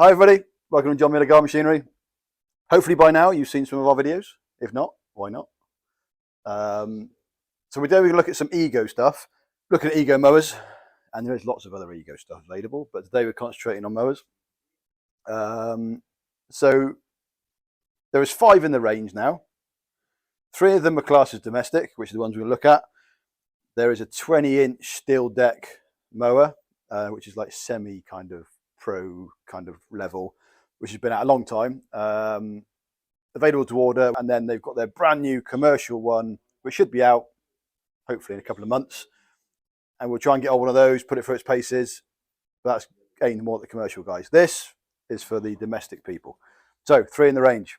Hi everybody, welcome to John Miller Garden Machinery. Hopefully by now you've seen some of our videos. If not, why not? So we're going to look at some Ego stuff, looking at Ego mowers, and there is lots of other Ego stuff available, but today we're concentrating on mowers. So there is 5 in the range now. 3 of them are classed as domestic, which are the ones we'll look at. There is a 20-inch steel deck mower, which is like semi kind of pro kind of level, which has been out a long time, available to order. And then they've got their brand new commercial one, which should be out hopefully in a couple of months, and we'll try and get on one of those, put it through its paces. But that's aimed more at the commercial guys. This is for the domestic people. So 3 in the range.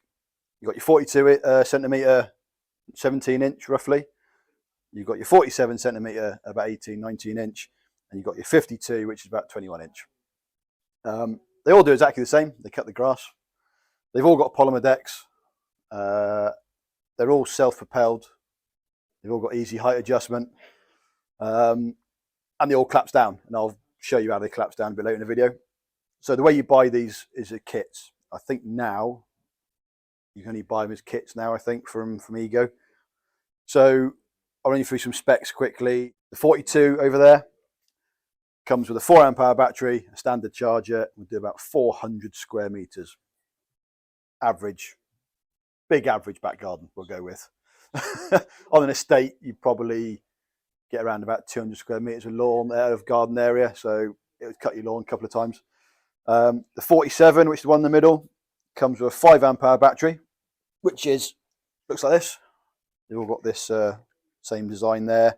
You've got your 42 centimetre 17-inch roughly, you've got your 47 centimetre about 19 inch, and you've got your 52, which is about 21 inch. They all do exactly the same. They cut the grass. They've all got polymer decks. They're all self-propelled. They've all got easy height adjustment. And they all collapse down. And I'll show you how they collapse down a bit later in the video. So the way you buy these is a kits. I think now you can only buy them as kits now, I think, from Ego. So I'll run you through some specs quickly. The 42 over there comes with a 4 amp hour battery, a standard charger. We'll do about 400 square meters. Average, big average back garden we'll go with. On an estate, you probably get around about 200 square meters of lawn of garden area, so it would cut your lawn a couple of times. The 47, which is the one in the middle, comes with a 5 amp hour battery, which looks like this. They've all got this same design there.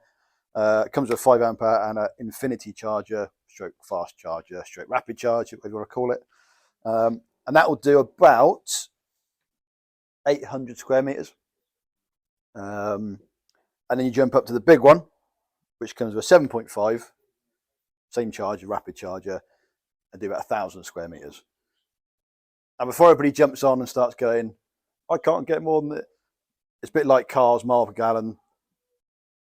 It comes with a 5 amp hour and an infinity charger, stroke fast charger, stroke rapid charge, whatever you want to call it. And that will do about 800 square meters. And then you jump up to the big one, which comes with a 7.5, same charger, rapid charger, and do about 1,000 square meters. And before everybody jumps on and starts going, I can't get more than it, it's a bit like cars, mile per gallon.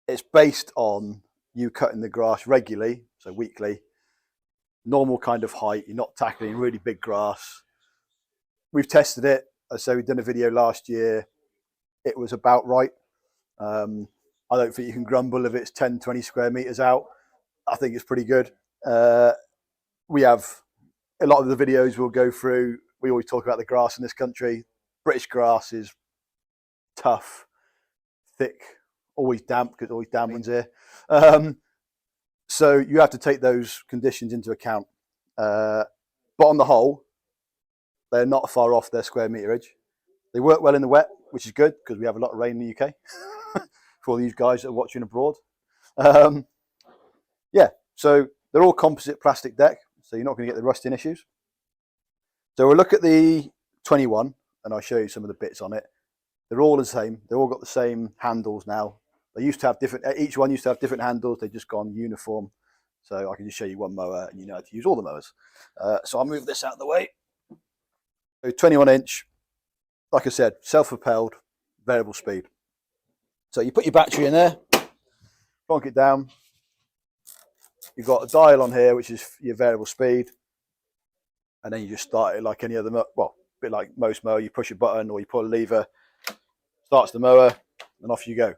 It's based on you cutting the grass regularly, so weekly, normal kind of height. You're not tackling really big grass. We've tested it. So we've done a video last year. It was about right. I don't think you can grumble if it's 10, 20 square meters out. I think it's pretty good. We have a lot of the videos we'll go through. We always talk about the grass in this country. British grass is tough, thick, always damp, because always damp ones here. So you have to take those conditions into account. But on the whole, they're not far off their square meterage. They work well in the wet, which is good because we have a lot of rain in the UK for all these guys that are watching abroad. Yeah, so they're all composite plastic deck, so you're not going to get the rusting issues. So we'll look at the 21 and I'll show you some of the bits on it. They're all the same. They've all got the same handles now. They used to have different, each one used to have different handles. They've just gone uniform. So I can just show you one mower and you know how to use all the mowers. So I'll move this out of the way. So 21 inch, like I said, self-propelled, variable speed. So you put your battery in there, plonk it down. You've got a dial on here, which is your variable speed. And then you just start it like any other, well, a bit like most mower. You push a button or you pull a lever, starts the mower, and off you go.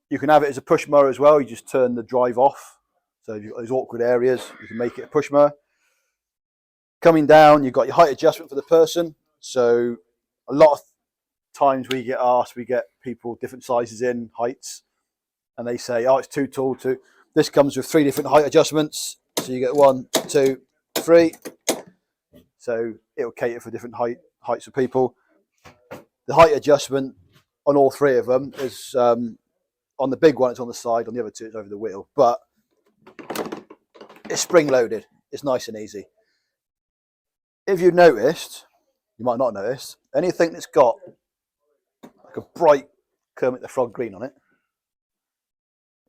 You can have it as a push mower as well. You just turn the drive off. So if you've got those awkward areas, you can make it a push mower. Coming down, you've got your height adjustment for the person. So a lot of times we get asked, we get people different sizes in heights, and they say, oh, it's too tall. This comes with 3 different height adjustments. So you get 1, 2, 3. So it'll cater for different heights of people. The height adjustment on all 3 of them is on the big one, it's on the side. On the other 2, it's over the wheel. But it's spring loaded. It's nice and easy. If you've noticed, you might not notice, anything that's got like a bright Kermit the Frog green on it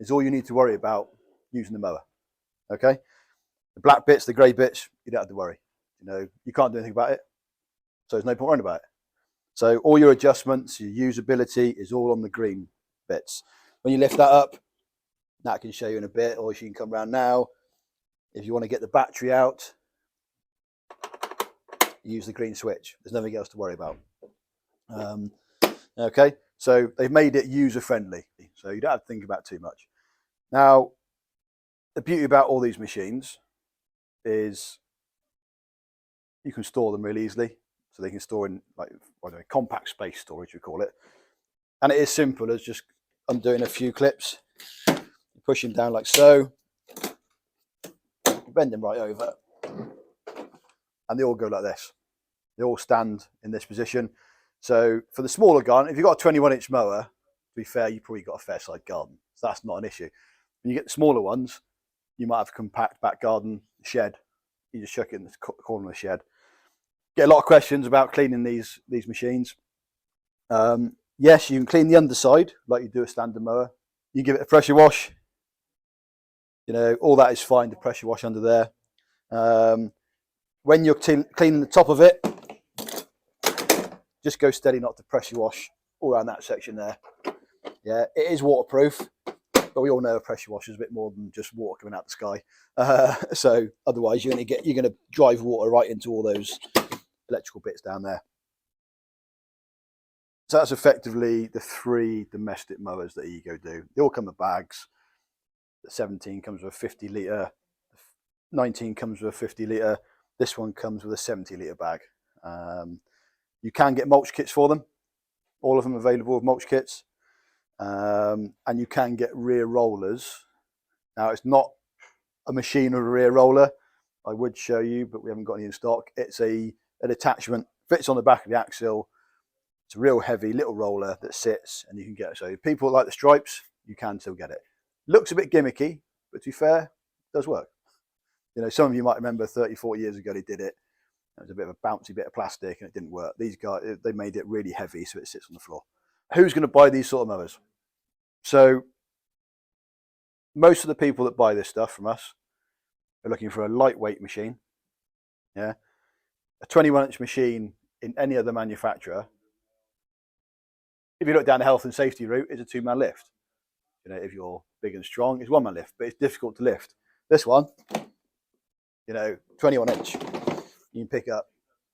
is all you need to worry about using the mower. Okay? The black bits, the grey bits, you don't have to worry. You know, you can't do anything about it. So there's no point worrying about it. So all your adjustments, your usability is all on the green bits. When you lift that up, Nat can show you in a bit, or she can come around now. If you want to get the battery out, you use the green switch. There's nothing else to worry about. Okay, so they've made it user friendly, so you don't have to think about too much. Now, the beauty about all these machines is you can store them really easily. So they can store in like, I don't know, compact space storage, we call it. And it is simple as just undoing a few clips, pushing down like so, bend them right over, and they all go like this. They all stand in this position. So for the smaller garden, if you've got a 21-inch mower, to be fair, you've probably got a fair sized garden. So that's not an issue. When you get the smaller ones, you might have a compact back garden, shed. You just chuck it in the corner of the shed. Get a lot of questions about cleaning these machines. Yes, you can clean the underside like you do a standard mower. You give it a pressure wash. You know, all that is fine to pressure wash under there. When you're cleaning the top of it, just go steady not to pressure wash all around that section there. Yeah, it is waterproof, but we all know a pressure wash is a bit more than just water coming out the sky. So otherwise you're going to drive water right into all those electrical bits down there. So that's effectively the 3 domestic mowers that Ego do. They all come with bags. The 17 comes with a 50 litre, 19 comes with a 50 litre. This one comes with a 70 litre bag. You can get mulch kits for them. All of them available with mulch kits. And you can get rear rollers. Now, it's not a machine with a rear roller. I would show you, but we haven't got any in stock. It's an attachment, fits on the back of the axle. It's a real heavy little roller that sits, and you can get it. So people like the stripes, you can still get it. Looks a bit gimmicky, but to be fair, it does work. You know, some of you might remember 30, 40 years ago they did it. It was a bit of a bouncy bit of plastic and it didn't work. These guys, they made it really heavy so it sits on the floor. Who's going to buy these sort of mowers? So most of the people that buy this stuff from us are looking for a lightweight machine. Yeah, a 21-inch machine in any other manufacturer, if you look down the health and safety route, is a 2-man lift. You know, if you're big and strong, it's 1-man lift, but it's difficult to lift. This one, you know, 21-inch, you can pick up.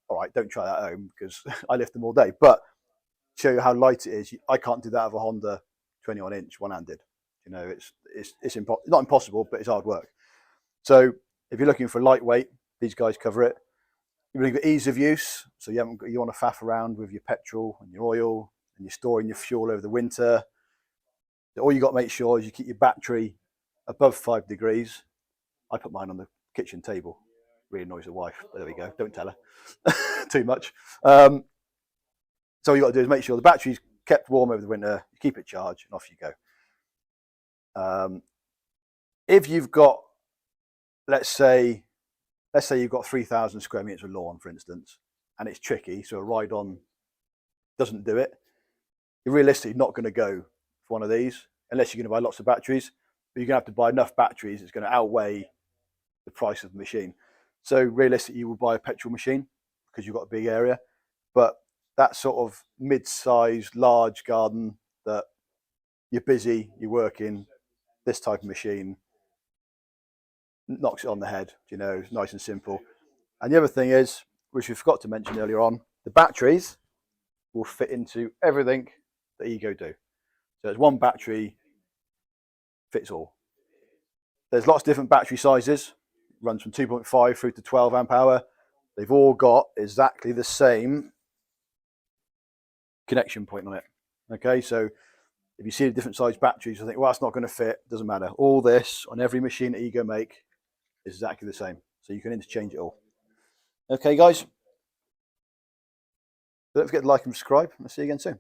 All right, don't try that at home because I lift them all day, but show you how light it is. I can't do that with a Honda 21-inch one-handed. You know, it's not impossible, but it's hard work. So if you're looking for lightweight, these guys cover it. You're looking for ease of use, so you want to faff around with your petrol and your oil, and you're storing your fuel over the winter. All you got to make sure is you keep your battery above 5 degrees. I put mine on the kitchen table. Really annoys the wife. There we go. Don't tell her too much. So all you got to do is make sure the battery's kept warm over the winter. You keep it charged, and off you go. If you've got, let's say you've got 3,000 square meters of lawn, for instance, and it's tricky, so a ride-on doesn't do it. You're realistically not going to go for one of these unless you're going to buy lots of batteries. But you're going to have to buy enough batteries that's going to outweigh the price of the machine. So realistically, you will buy a petrol machine because you've got a big area. But that sort of mid-sized, large garden that you're busy, you're working, this type of machine knocks it on the head. You know, it's nice and simple. And the other thing is, which we forgot to mention earlier on, the batteries will fit into everything that Ego do. So there's one battery, fits all. There's lots of different battery sizes, runs from 2.5 through to 12 amp hour. They've all got exactly the same connection point on it. Okay, so if you see the different size batteries, you think, well, that's not going to fit. Doesn't matter. All this on every machine that Ego make is exactly the same. So you can interchange it all. Okay, guys. Don't forget to like and subscribe. I'll see you again soon.